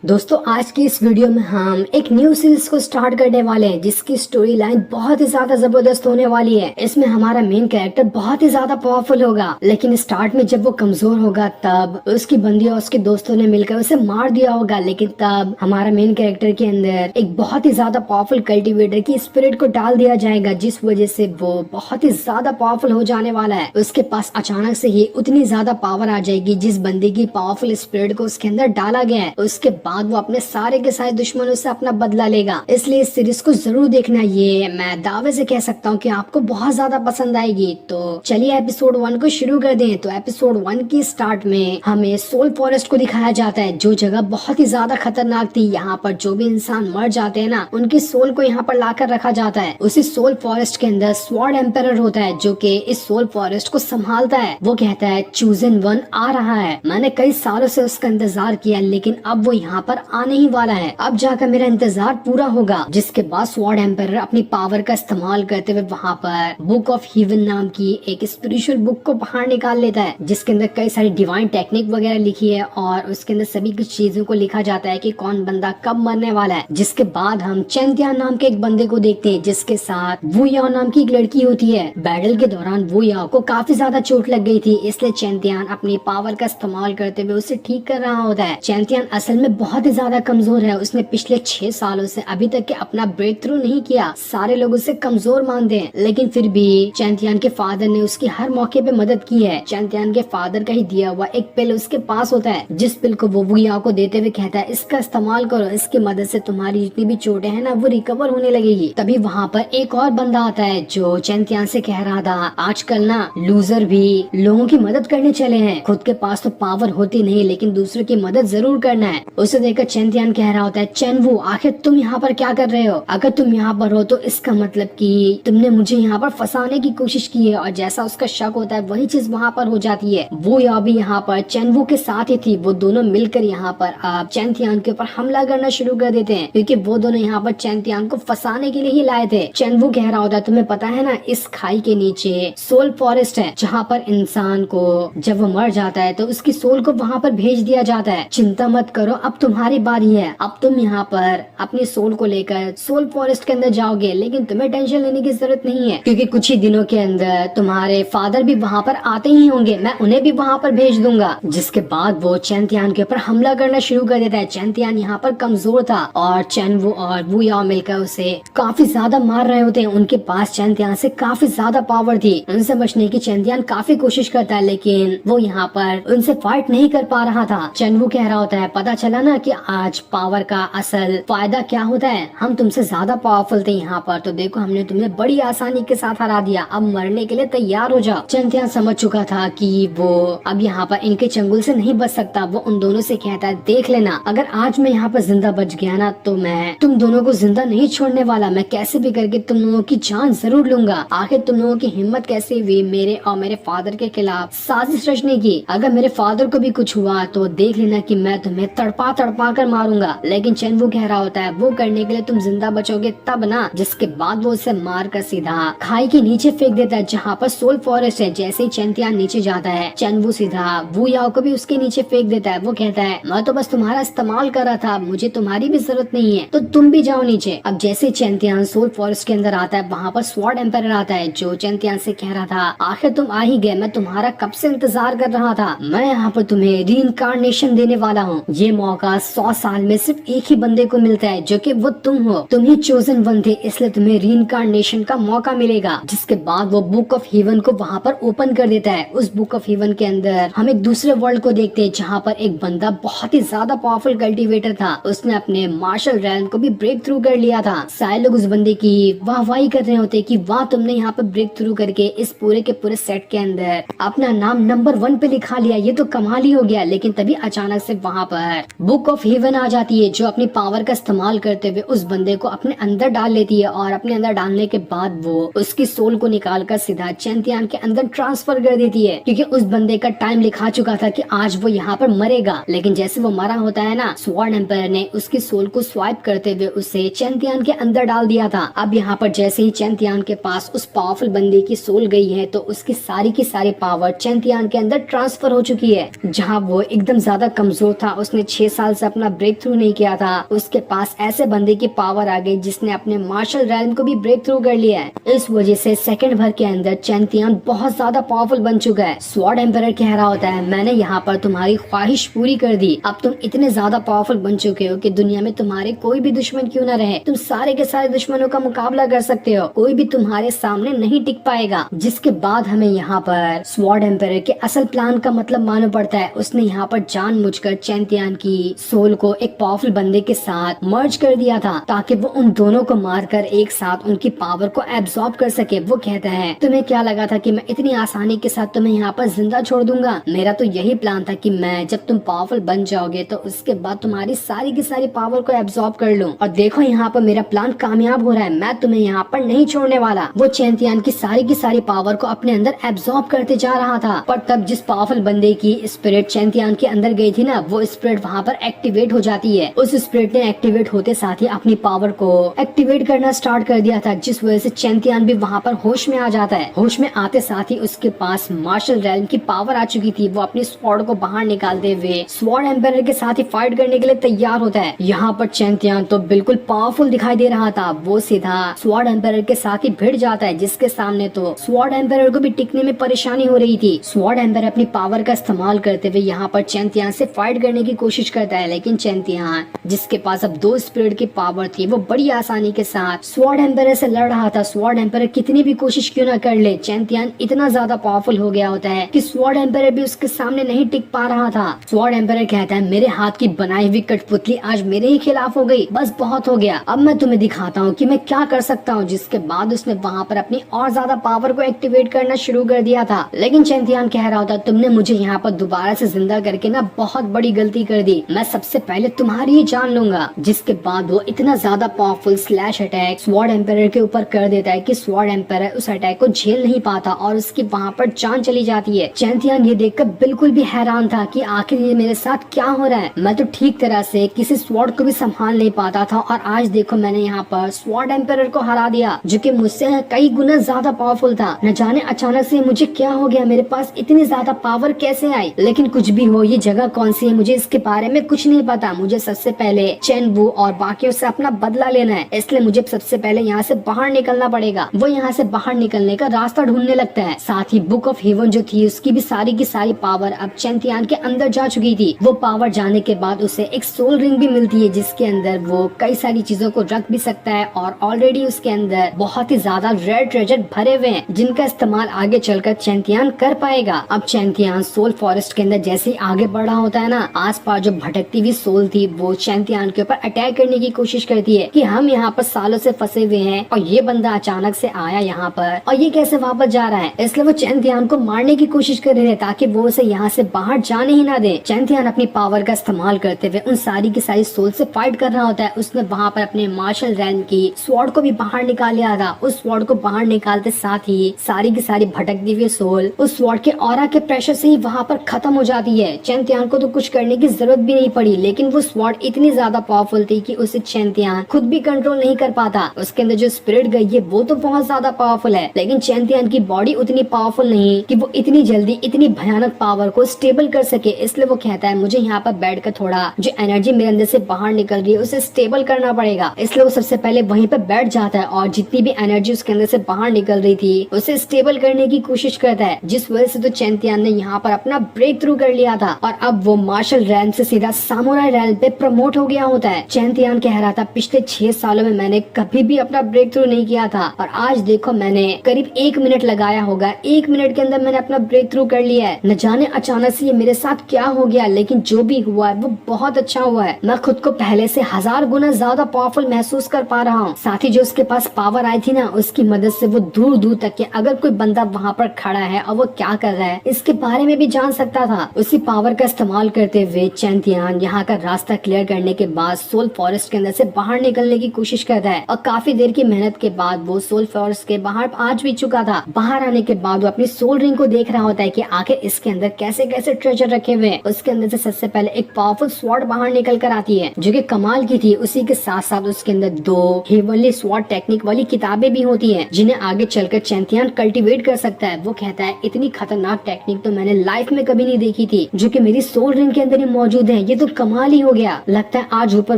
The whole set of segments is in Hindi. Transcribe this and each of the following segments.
दोस्तों आज की इस वीडियो में हम एक न्यू सीरीज को स्टार्ट करने वाले हैं जिसकी स्टोरी लाइन बहुत ही ज्यादा जबरदस्त होने वाली है। इसमें हमारा मेन कैरेक्टर बहुत ही ज्यादा पावरफुल होगा, लेकिन स्टार्ट में जब वो कमजोर होगा तब उसकी बंदी और उसके दोस्तों ने मिलकर उसे मार दिया होगा। लेकिन तब हमारा मेन कैरेक्टर के अंदर एक बहुत ही ज्यादा पावरफुल कल्टिवेटर की स्पिरिट को डाल दिया जाएगा, जिस वजह से वो बहुत ही ज्यादा पावरफुल हो जाने वाला है। उसके पास अचानक से ही उतनी ज्यादा पावर आ जाएगी जिस बंदी की पावरफुल स्पिरिट को उसके अंदर डाला गया है। उसके बाद वो अपने सारे के सारे दुश्मनों से अपना बदला लेगा। इसलिए इस सीरीज को जरूर देखना, ये मैं दावे से कह सकता हूँ कि आपको बहुत ज्यादा पसंद आएगी। तो चलिए एपिसोड 1 को शुरू कर दें। तो एपिसोड 1 की स्टार्ट में हमें सोल फॉरेस्ट को दिखाया जाता है, जो जगह बहुत ही ज्यादा खतरनाक थी। यहाँ पर जो भी इंसान मर जाते हैं ना, उनकी सोल को यहाँ पर लाकर रखा जाता है। उसी सोल फॉरेस्ट के अंदर स्वॉर्ड एम्परर होता है जो कि इस सोल फॉरेस्ट को संभालता है। वो कहता है चूजन वन आ रहा है। मैंने कई सालों से उसका इंतजार किया, लेकिन अब वो यहाँ पर आने ही वाला है। अब जाकर मेरा इंतजार पूरा होगा। जिसके बाद स्वॉर्ड एम्परर अपनी पावर का इस्तेमाल करते हुए वहाँ पर बुक ऑफ हीवन नाम की एक स्पिरिचुअल बुक को बाहर निकाल लेता है, जिसके अंदर कई सारी डिवाइन टेक्निक वगैरह लिखी है और उसके अंदर सभी कुछ चीजों को लिखा जाता है कि कौन बंदा कब मरने वाला है। जिसके बाद हम चैंतियान नाम के एक बंदे को देखते हैं जिसके साथ वू याओ नाम की एक लड़की होती है। बैटल के दौरान वू याओ को काफी ज्यादा चोट लग गई थी, इसलिए चैंतियान अपनी पावर का इस्तेमाल करते हुए उसे ठीक कर रहा होता है। चैंतियान असल में बहुत ही ज्यादा कमजोर है। उसने पिछले 6 सालों से अभी तक के अपना ब्रेक थ्रू नहीं किया। सारे लोग उसे कमजोर मानते हैं, लेकिन फिर भी चैंतियान के फादर ने उसकी हर मौके पे मदद की है। चैंतियान के फादर का ही दिया हुआ एक पिल उसके पास होता है, जिस पिल को वो वू याओ को देते हुए कहता है इसका इस्तेमाल करो, इसकी मदद से तुम्हारी जितनी भी चोटें हैं ना वो रिकवर होने लगेगी। तभी वहाँ पर एक और बंदा आता है जो चैंतियान से कह रहा था आजकल ना लूजर भी लोगों की मदद करने चले हैं। खुद के पास तो पावर होती नहीं, लेकिन दूसरों की मदद जरूर करना है। उसे देखकर चैंतियान कह रहा होता है चैनवू आखिर तुम यहाँ पर क्या कर रहे हो? अगर तुम यहाँ पर हो तो इसका मतलब कि तुमने मुझे यहाँ पर फंसाने की कोशिश की है। और जैसा उसका शक होता है वही चीज वहाँ पर हो जाती है। वो या भी यहाँ पर चैनवू के साथ ही थी। वो दोनों मिलकर यहाँ पर अब चैंतियान के ऊपर हमला करना शुरू कर देते हैं, क्योंकि वो दोनों यहाँ पर चैंतियान को फंसाने के लिए ही लाए थे। चैनवू कह रहा होता है तुम्हें पता है ना इस खाई के नीचे सोल फॉरेस्ट है, जहाँ पर इंसान को जब वो मर जाता है तो उसकी सोल को वहाँ पर भेज दिया जाता है। चिंता मत करो, अब तुम्हारी बारी है। अब तुम यहाँ पर अपनी सोल को लेकर सोल फॉरेस्ट के अंदर जाओगे, लेकिन तुम्हें टेंशन लेने की जरूरत नहीं है, क्योंकि कुछ ही दिनों के अंदर तुम्हारे फादर भी वहाँ पर आते ही होंगे। मैं उन्हें भी वहाँ पर भेज दूंगा। जिसके बाद वो चैंतियान के ऊपर हमला करना शुरू कर देता है। चैंतियान यहाँ पर कमजोर था और चैनवू और वू याओ मिलकर उसे काफी ज्यादा मार रहे होते हैं। उनके पास चैंतियान से काफी ज्यादा पावर थी। उनसे बचने की चैंतियान काफी कोशिश करता है, लेकिन वो यहाँ पर उनसे फाइट नहीं कर पा रहा था। चैनवू कह रहा होता है पता चला ना कि आज पावर का असल फायदा क्या होता है। हम तुमसे ज्यादा पावरफुल थे यहाँ पर, तो देखो हमने तुम्हें बड़ी आसानी के साथ हरा दिया। अब मरने के लिए तैयार हो जाओ। चैंतियान समझ चुका था कि वो अब यहाँ पर इनके चंगुल से नहीं बच सकता। वो उन दोनों से कहता है देख लेना, अगर आज मैं यहाँ पर जिंदा बच गया ना तो मैं तुम दोनों को जिंदा नहीं छोड़ने वाला। मैं कैसे भी करके तुम लोगों की जान जरूर लूंगा। आखिर तुम लोगों की हिम्मत कैसे हुई मेरे और मेरे फादर के खिलाफ साजिश रचने की? अगर मेरे फादर को भी कुछ हुआ तो देख लेना कि मैं तुम्हें तड़पा तड़पा कर मारूंगा। लेकिन चैनवू कह रहा होता है वो करने के लिए तुम जिंदा बचोगे तब ना। जिसके बाद वो उसे मार कर सीधा खाई के नीचे फेंक देता है, जहाँ पर सोल फॉरेस्ट है। जैसे ही चैंतियान नीचे जाता है, चैनवू सीधा वू याओ को भी उसके नीचे फेंक देता है। वो कहता है मैं तो बस तुम्हारा इस्तेमाल कर रहा था, मुझे तुम्हारी भी जरूरत नहीं है, तो तुम भी जाओ नीचे। अब जैसे चैंतियान सोल फॉरेस्ट के अंदर आता है, वहाँ पर स्वॉर्ड एम्परर आता है जो चैंतियान से कह रहा था आखिर तुम आ ही गए, मैं तुम्हारा कब से इंतजार कर रहा था। मैं यहाँ पर तुम्हें रीइंकार्नेशन देने वाला हूँ। ये मौका 100 साल में सिर्फ एक ही बंदे को मिलता है, जो कि वो तुम हो। तुम ही चोजन वन थे, इसलिए तुम्हें रीइंकार्नेशन का मौका मिलेगा। जिसके बाद वो बुक ऑफ हीवन को वहाँ पर ओपन कर देता है। उस बुक ऑफ हीवन के अंदर हम एक दूसरे वर्ल्ड को देखते हैं, जहाँ पर एक बंदा बहुत ही ज्यादा पावरफुल कल्टिवेटर था। उसने अपने मार्शल रैल्म को भी ब्रेक थ्रू कर लिया था। सारे लोग उस बंदे की वाहवाही कर रहे होते कि वाह तुमने यहाँ पर ब्रेक थ्रू करके इस पूरे के पूरे सेट के अंदर अपना नाम नंबर 1 पे लिखा लिया, ये तो कमाल ही हो गया। लेकिन तभी अचानक से वहाँ पर बुक ऑफ हीवन आ जाती है, जो अपनी पावर का इस्तेमाल करते हुए उस बंदे को अपने अंदर डाल लेती है। और अपने अंदर डालने के बाद वो उसकी सोल को निकाल कर सीधा चैंतियान के अंदर ट्रांसफर कर देती है, क्योंकि उस बंदे का टाइम लिखा चुका था कि आज वो यहाँ पर मरेगा। लेकिन जैसे वो मरा होता है ना, स्वॉर्ड एम्पायर ने उसकी सोल को स्वाइप करते हुए उसे चैंतियान के अंदर डाल दिया था। अब यहाँ पर जैसे ही चैंतियान के पास उस पावरफुल बंदे की सोल गई है, तो उसकी सारी की सारी पावर चैंतियान के अंदर ट्रांसफर हो चुकी है। जहाँ वो एकदम ज्यादा कमजोर था, उसने 6 साल साल से अपना ब्रेक थ्रू नहीं किया था, उसके पास ऐसे बंदे की पावर आ गई जिसने अपने मार्शल रैल्म को भी ब्रेक थ्रू कर लिया है। इस वजह से सेकंड भर के अंदर चैंपियन बहुत ज्यादा पावरफुल बन चुका है। स्वॉर्ड एम्पायर कह रहा होता है, मैंने यहाँ पर तुम्हारी ख्वाहिश पूरी कर दी, अब तुम इतने ज्यादा पावरफुल बन चुके हो कि दुनिया में तुम्हारे कोई भी दुश्मन क्यों न रहे, तुम सारे के सारे दुश्मनों का मुकाबला कर सकते हो, कोई भी तुम्हारे सामने नहीं टिक पाएगा। जिसके बाद हमें यहाँ पर स्वॉर्ड एम्पायर के असल प्लान का मतलब मालूम पड़ता है। उसने यहाँ पर जानबूझकर चैंपियन की सोल को एक पावरफुल बंदे के साथ मर्ज कर दिया था ताकि वो उन दोनों को मारकर एक साथ उनकी पावर को एब्सॉर्ब कर सके। वो कहता है, तुम्हें क्या लगा था कि मैं इतनी आसानी के साथ तुम्हें यहाँ पर जिंदा छोड़ दूंगा? मेरा तो यही प्लान था कि मैं जब तुम पावरफुल बन जाओगे तो उसके बाद तुम्हारी सारी की सारी पावर को एब्सॉर्ब कर लूं। और देखो यहाँ पर मेरा प्लान कामयाब हो रहा है, मैं तुम्हें यहाँ पर नहीं छोड़ने वाला। वो चैंपियन की सारी पावर को अपने अंदर एब्सॉर्ब करते जा रहा था। पर तब जिस पावरफुल बंदे की स्पिरिट चैंपियन के अंदर गई थी ना, वो स्पिरिट वहाँ पर एक्टिवेट हो जाती है। उस स्पिरिट ने एक्टिवेट होते साथ ही अपनी पावर को एक्टिवेट करना स्टार्ट कर दिया था, जिस वजह से चैंपियन भी वहाँ पर होश में आ जाता है। होश में आते साथ ही उसके पास मार्शल रैल्म की पावर आ चुकी थी। वो अपनी स्वॉर्ड को बाहर निकालते हुए स्वॉर्ड एम्पायर के साथ ही फाइट करने के लिए तैयार होता है। यहाँ पर चैंपियन तो बिल्कुल पावरफुल दिखाई दे रहा था। वो सीधा स्वॉर्ड एम्पायर के साथ ही भिड़ जाता है, जिसके सामने तो स्वॉर्ड एम्पायर को भी टिकने में परेशानी हो रही थी। स्वॉर्ड एम्पायर अपनी पावर का इस्तेमाल करते हुए यहाँ पर चैंपियन से फाइट करने की कोशिश करता है, लेकिन चैंपियन जिसके पास अब 2 स्पिरिट की पावर थी, वो बड़ी आसानी के साथ स्वॉर्ड एम्पायर से लड़ रहा था। स्वॉर्ड एम्पायर कितनी भी कोशिश क्यों ना कर ले, चैंपियन इतना ज्यादा पावरफुल हो गया होता है कि स्वॉर्ड एम्पायर भी उसके सामने नहीं टिक पा रहा था। स्वॉर्ड एम्पायर कहता है, मेरे हाथ की बनाई हुई कठपुतली आज मेरे ही खिलाफ हो गई, बस बहुत हो गया, अब मैं तुम्हें दिखाता हूँ कि मैं क्या कर सकता हूँ। जिसके बाद उसने वहाँ पर अपनी और ज्यादा पावर को एक्टिवेट करना शुरू कर दिया था। लेकिन चैंपियन कह रहा होता, तुमने मुझे यहाँ पर दोबारा से जिंदा करके ना बहुत बड़ी गलती कर दी, मैं सबसे पहले तुम्हारी ही जान लूंगा। जिसके बाद वो इतना ज्यादा powerful slash attack sword empire के ऊपर कर देता है कि स्वॉर्ड एम्पायर उस अटैक को झेल नहीं पाता और उसकी वहाँ पर जान चली जाती है। चैंपियन ये देखकर बिल्कुल भी हैरान था कि आखिर ये मेरे साथ क्या हो रहा है, मैं तो ठीक तरह से किसी स्वॉर्ड को भी संभाल नहीं पाता था और आज देखो मैंने यहाँ पर स्वॉर्ड एम्पायर को हरा दिया, जो कि मुझसे कई गुना ज्यादा पावरफुल था। न जाने अचानक से मुझे क्या हो गया, मेरे पास इतनी ज्यादा पावर कैसे आई? लेकिन कुछ भी हो, ये जगह कौन सी है मुझे इसके बारे में कुछ नहीं पता। मुझे सबसे पहले चेन वू और बाकियों से अपना बदला लेना है, इसलिए मुझे सबसे पहले यहाँ से बाहर निकलना पड़ेगा। वो यहाँ से बाहर निकलने का रास्ता ढूंढने लगता है। साथ ही बुक ऑफ हेवन जो थी उसकी भी सारी की सारी पावर अब चैंपियन के अंदर जा चुकी थी। वो पावर जाने के बाद उसे एक सोल रिंग भी मिलती है, जिसके अंदर वो कई सारी चीजों को रख भी सकता है और ऑलरेडी उसके अंदर बहुत ही ज्यादा रेयर ट्रेजर भरे हुए हैं, जिनका इस्तेमाल आगे चलकर चैंपियन कर पाएगा। अब चैंपियन सोल फॉरेस्ट के अंदर जैसे ही आगे बढ़ा होता है ना, आस पास जो भटकती हुई सोल थी वो चैंपियन के ऊपर अटैक करने की कोशिश करती है कि हम यहाँ पर सालों से फंसे हुए हैं और ये बंदा अचानक से आया यहाँ पर और ये कैसे वापस जा रहा है। इसलिए वो चैंपियन को मारने की कोशिश कर रहे हैं ताकि वो उसे यहाँ से बाहर जाने ही ना दे। चैंपियन अपनी पावर का इस्तेमाल करते हुए उन सारी की सारी सोल से फाइट कर रहा होता है। उसने वहाँ पर अपने मार्शल रैल्म की स्वॉर्ड को भी बाहर निकाल लिया था। उस स्वॉर्ड को बाहर निकालते साथ ही सारी की सारी भटकती हुई सोल उस स्वॉर्ड के ऑरा के प्रेशर से ही वहाँ पर खत्म हो जाती है। चैंपियन को तो कुछ करने की जरूरत भी नहीं पड़ी, लेकिन वो स्वॉर्ड इतनी ज्यादा पावरफुल थी कि उसे चैंपियन खुद भी कंट्रोल नहीं कर पाता। उसके अंदर जो स्पिरिट गई है वो तो बहुत ज्यादा पावरफुल है, लेकिन चैंपियन की बॉडी उतनी पावरफुल नहीं कि वो इतनी जल्दी इतनी भयानक पावर को स्टेबल कर सके। इसलिए वो कहता है मुझे यहाँ पर बैठकर थोड़ा जो एनर्जी मेरे अंदर से बाहर निकल रही है उसे स्टेबल करना पड़ेगा। इसलिए वो सबसे पहले वहीं पर बैठ जाता है और जितनी भी एनर्जी उसके अंदर से बाहर निकल रही थी उसे स्टेबल करने की कोशिश करता है, जिस वजह से तो चैंपियन ने यहाँ पर अपना ब्रेक थ्रू कर लिया था और अब वो मार्शल रैल्म से सीधा सामुराई रैल्म पे प्रमोट हो गया होता है। चैंपियन कह रहा था पिछले 6 सालों में मैंने कभी भी अपना ब्रेक थ्रू नहीं किया था और आज देखो मैंने करीब 1 मिनट लगाया होगा, 1 मिनट के अंदर मैंने अपना ब्रेक थ्रू कर लिया है। न जाने अचानक से ये मेरे साथ क्या हो गया, लेकिन जो भी हुआ है वो बहुत अच्छा हुआ है। मैं खुद को पहले से 1000 गुना ज्यादा पावरफुल महसूस कर पा रहा हूँ। साथ ही जो उसके पास पावर आई थी ना, उसकी मदद से वो दूर दूर तक के अगर कोई बंदा वहाँ पर खड़ा है और वो क्या कर रहा है इसके बारे में भी जान सकता था। उसी पावर का इस्तेमाल करते हुए चैंपियन यहाँ का रास्ता क्लियर करने के बाद सोल फॉरेस्ट के अंदर से बाहर निकलने की कोशिश करता है और काफी देर की मेहनत के बाद वो सोल फॉरेस्ट के बाहर आ भी चुका था। बाहर आने के बाद वो अपनी सोल रिंग को देख रहा होता है कि आखिर इसके अंदर कैसे कैसे ट्रेजर रखे हुए हैं। उसके अंदर से सबसे पहले एक पावरफुल स्वॉर्ड बाहर निकल कर आती है जो कि कमाल की थी। उसी के साथ साथ उसके अंदर 2 हेवनली स्वॉर्ड टेक्निक वाली किताबें भी होती हैं जिन्हें आगे चलकर चैंपियन कल्टीवेट कर सकता है। वो कहता है इतनी खतरनाक टेक्निक तो मैंने लाइफ में कभी नहीं देखी थी, जो कि मेरी सोल रिंग के अंदर ही मौजूद है। ये तो कमाल ही हो गया, लगता है आज ऊपर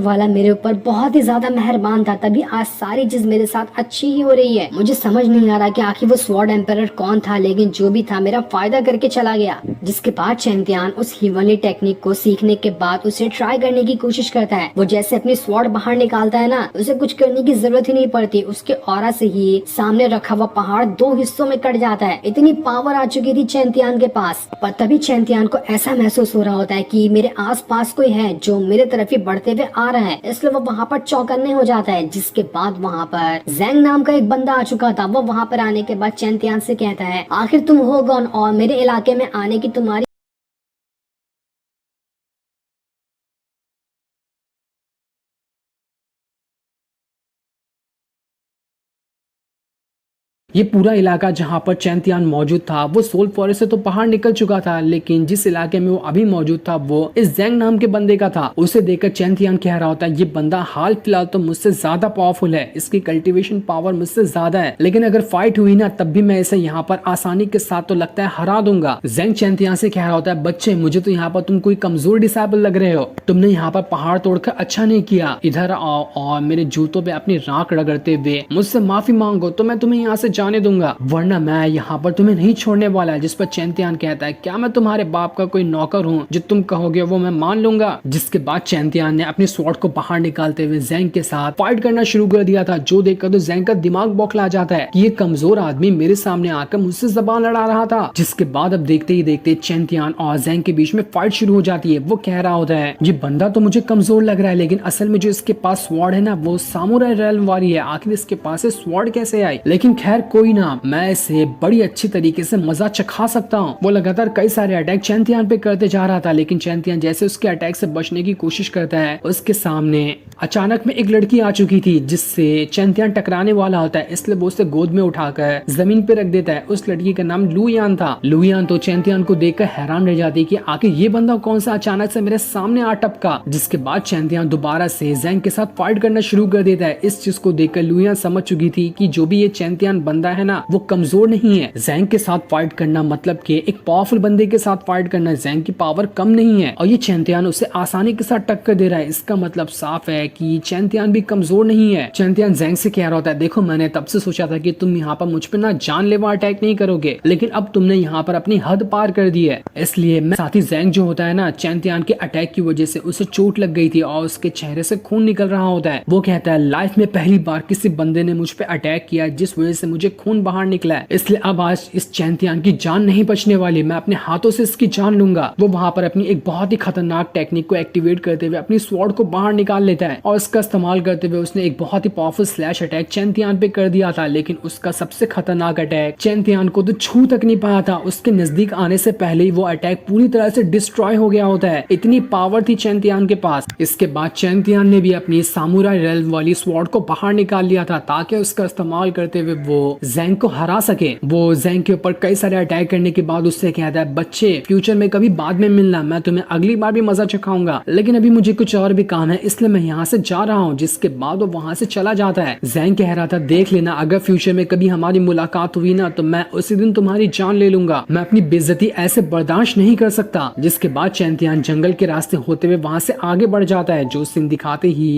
वाला मेरे ऊपर बहुत ही ज्यादा मेहरबान था, तभी आज सारी चीज मेरे साथ अच्छी ही हो रही है। मुझे समझ नहीं आ रहा कि आखिर वो स्वॉर्ड एम्परर कौन था, लेकिन जो भी था मेरा फायदा करके चला गया। जिसके बाद चैंतियान उस हीवनली टेक्निक को सीखने के बाद उसे ट्राई करने की कोशिश करता है। वो जैसे अपनी स्वॉर्ड बाहर निकालता है ना, उसे कुछ करने की जरूरत ही नहीं पड़ती, उसके ऑरा से ही सामने रखा हुआ पहाड़ 2 हिस्सों में कट जाता है। इतनी पावर आ चुकी थी चैंतियान के पास। पर तभी चैंतियान को ऐसा महसूस हो रहा होता है कि मेरे आस पास कोई है जो मेरे तरफ ही बढ़ते हुए आ रहा है, इसलिए वो वहाँ पर चौकन्ने हो जाता है। जिसके बाद वहाँ पर जैंग नाम का एक बंदा आ चुका था। वो वहाँ पर आने के बाद चैंतियान से कहता है, आखिर तुम हो कौन और मेरे इलाके में आने की तुम्हारी ये पूरा इलाका जहाँ पर चैंतियान मौजूद था वो सोल फॉरेस्ट से तो बाहर निकल चुका था, लेकिन जिस इलाके में वो अभी मौजूद था वो इस जैंग नाम के बंदे का था। उसे देखकर चैंतियान कह रहा होता है, ये बंदा हाल फिलहाल तो मुझसे ज्यादा पावरफुल है, इसकी कल्टीवेशन पावर मुझसे ज्यादा है, लेकिन अगर फाइट हुई ना तब भी मैं इसे यहाँ पर आसानी के साथ तो लगता है हरा दूंगा। जैंग चैंतियान से कह रहा होता है, बच्चे मुझे तो यहाँ पर तुम कोई कमजोर डिसाइबल लग रहे हो, तुमने यहाँ पर पहाड़ तोड़कर अच्छा नहीं किया, इधर आओ और मेरे जूतों पे अपनी राख रगड़ते हुए मुझसे माफी मांगो तो मैं तुम्हें यहाँ से जाने दूंगा, वरना मैं यहाँ पर तुम्हें नहीं छोड़ने वाला है। जिस पर चैंतियान कहता है, क्या मैं तुम्हारे बाप का कोई नौकर हूँ, जो तुम कहोगे वो मैं मान लूंगा। जिसके बाद चैंतियान ने अपनी स्वॉर्ड को बाहर निकालते हुए जैंग के साथ फाइट करना शुरू कर दिया था, जो देखकर तो जैंग का दिमाग बौखला जाता है कि ये कमजोर आदमी मेरे सामने आकर मुझसे जबान लड़ा रहा था। जिसके बाद अब देखते ही देखते चैंतियान और जैंग के बीच में फाइट शुरू हो जाती है। वो कह रहा होता है, ये बंदा तो मुझे कमजोर लग रहा है, लेकिन असल में जो इसके पास स्वॉर्ड है ना वो सामुराई रेल्म वाली है, आखिर इसके पास स्वॉर्ड कैसे आई। लेकिन खैर कोई ना, मैं इसे बड़ी अच्छी तरीके से मजा चखा सकता हूँ। वो लगातार कई सारे अटैक चैंतियान पे करते जा रहा था, लेकिन चैंतियान जैसे उसके अटैक से बचने की कोशिश करता है, उसके सामने अचानक में एक लड़की आ चुकी थी जिससे चैंतियान टकराने वाला होता है, इसलिए वो उसे गोद में उठाकर जमीन पे रख देता है। उस लड़की का नाम लुयान था। लुयान तो चैंतियान को देखकर हैरान रह जाती है कि आखिर ये बंदा कौन सा अचानक से मेरे सामने आ टपका। जिसके बाद चैंतियान दोबारा से जैंग के साथ फाइट करना शुरू कर देता है। इस चीज को देखकर लुयान समझ चुकी थी कि जो भी ये चैंतियान बंदा है ना वो कमजोर नहीं है। जैंग के साथ फाइट करना मतलब कि एक पावरफुल बंदे के साथ फाइट करना, जैंग की पावर कम नहीं है और ये चैंतियान उसे आसानी के साथ टक्कर दे रहा है। इसका मतलब साफ है कि चैंतियान भी कमजोर नहीं है। चैंतियान जैंग से कह रहा होता है, देखो मैंने तब से सोचा था कि तुम यहाँ पर मुझ पर ना जानलेवा अटैक नहीं करोगे, लेकिन अब तुमने यहाँ पर अपनी हद पार कर दी है, इसलिए मैं साथ ही जैंग जो होता है ना, चैंतियान के अटैक की वजह से उसे चोट लग गई थी और उसके चेहरे से खून निकल रहा होता है। वो कहता है, लाइफ में पहली बार किसी बंदे ने मुझ पर अटैक किया जिस वजह से मुझे खून बाहर निकला है, इसलिए अब आज इस चैंतियान की जान नहीं बचने वाली, मैं अपने हाथों से इसकी जान लूंगा। वो वहां पर अपनी एक बहुत ही खतरनाक टेक्निक को एक्टिवेट करते हुए अपनी स्वॉर्ड को बाहर निकाल लेता है और इसका इस्तेमाल करते हुए उसने एक बहुत ही पावरफुल स्लैश अटैक चैंतियान पे कर दिया था। लेकिन उसका सबसे खतरनाक अटैक चैंतियान को तो छू तक नहीं पाया था, उसके नजदीक आने से पहले ही वो अटैक पूरी तरह से डिस्ट्रॉय हो गया होता है, इतनी पावर थी चैंतियान के पास। इसके बाद चैंतियान ने भी अपनी सामुराई रेल्म वाली स्वॉर्ड को बाहर निकाल लिया था ताकि उसका इस्तेमाल करते हुए वो जैंग को हरा सके। वो जैंग के ऊपर कई सारे अटैक करने के बाद उससे कहता है, बच्चे फ्यूचर में कभी बाद में मिलना, मैं तुम्हें अगली बार भी मजा चखाऊंगा, लेकिन अभी मुझे कुछ और भी काम है इसलिए मैं यहाँ से जा रहा हूँ। जिसके बाद वो वहाँ से चला जाता है। जैंग कह रहा था, देख लेना अगर फ्यूचर में कभी हमारी मुलाकात हुई ना तो मैं उसी दिन तुम्हारी जान ले लूंगा, मैं अपनी बेइज्जती ऐसे बर्दाश्त नहीं कर सकता। जिसके बाद चैंतियान जंगल के रास्ते होते हुए वहाँ से आगे बढ़ जाता है। जो सीन दिखाते ही